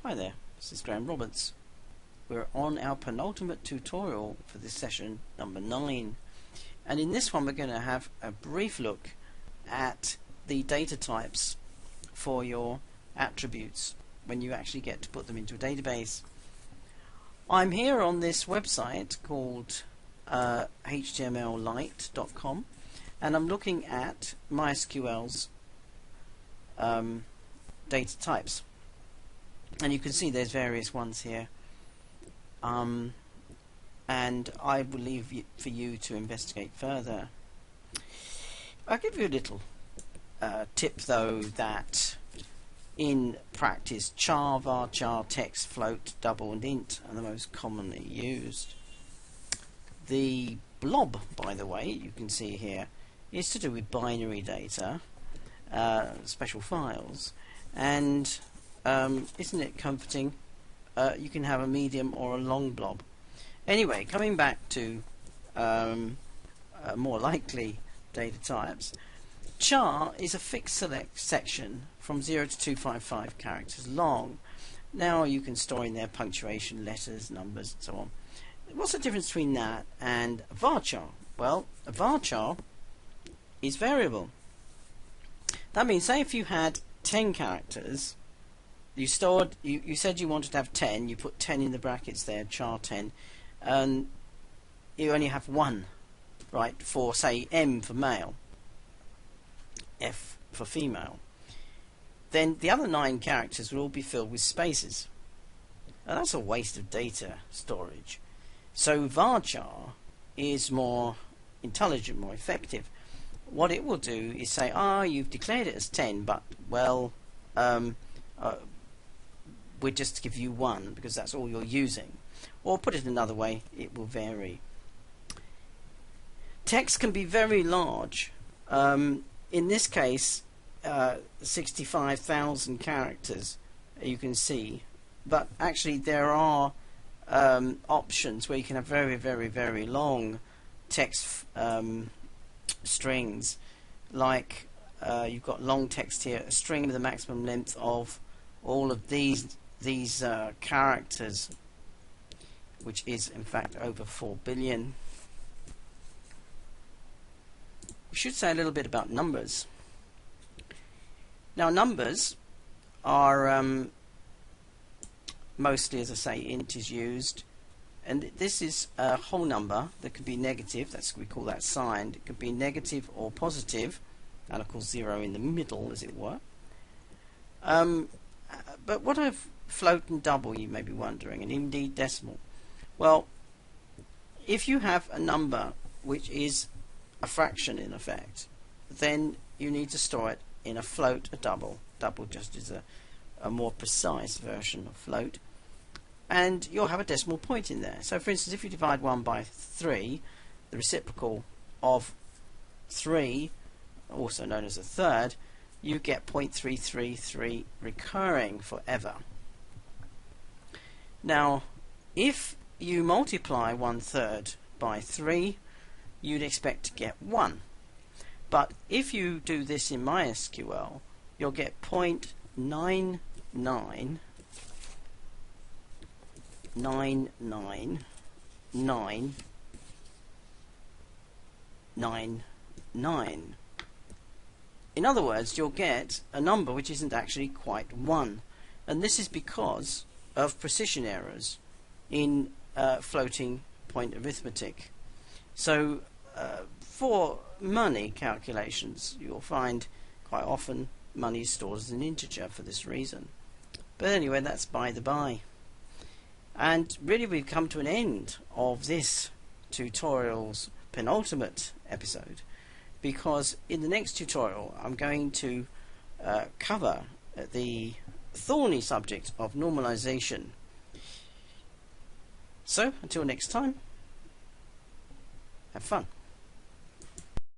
Hi there, this is Graham Roberts. We're on our penultimate tutorial for this session, number 9. And in this one we're going to have a brief look at the data types for your attributes when you actually get to put them into a database. I'm here on this website called htmllite.com, and I'm looking at MySQL's data types, and you can see there's various ones here, and I will leave for you to investigate further. I'll give you a little tip though, that in practice char, varchar, text, float, double and int are the most commonly used. The blob, by the way, you can see here, is to do with binary data, special files, and isn't it comforting? You can have a medium or a long blob. Anyway, coming back to more likely data types, char is a fixed select section from 0 to 255 characters long. Now you can store in there punctuation, letters, numbers, and so on. What's the difference between that and varchar? Well, a varchar is variable. That means, say if you had 10 characters, you stored, you said you wanted to have 10, you put 10 in the brackets there, char 10, and you only have one, right, for say M for male, F for female. Then the other 9 characters will all be filled with spaces. Now that's a waste of data storage. So varchar is more intelligent, more effective. What it will do is say, you've declared it as 10, but well, we'll just give you 1 because that's all you're using. Or put it another way, it will vary. Text can be very large. In this case, 65,000 characters, you can see. But actually there are options where you can have very, very, very long text strings. Like you've got long text here, a string with a maximum length of all of these characters, which is in fact over 4 billion. We should say a little bit about numbers. Now numbers are mostly, as I say, int is used, and this is a whole number that could be negative, we call that signed. It could be negative or positive, and of course 0 in the middle, as it were. But what of float and double, you may be wondering, and indeed decimal? Well, if you have a number which is a fraction in effect, then you need to store it in a float, a double. Double just is a more precise version of float, and you'll have a decimal point in there. So for instance, if you divide 1 by 3, the reciprocal of 3, also known as a third, you get 0.333 recurring forever. Now if you multiply 1/3 by 3, you'd expect to get 1. But if you do this in MySQL, you'll get 0.9999999. In other words, you'll get a number which isn't actually quite 1, and this is because of precision errors in floating point arithmetic. So for money calculations, you'll find quite often money is stored as an integer for this reason. But anyway, that's by the by. And really we've come to an end of this tutorial's penultimate episode, because in the next tutorial I'm going to cover the thorny subject of normalisation. So until next time, have fun.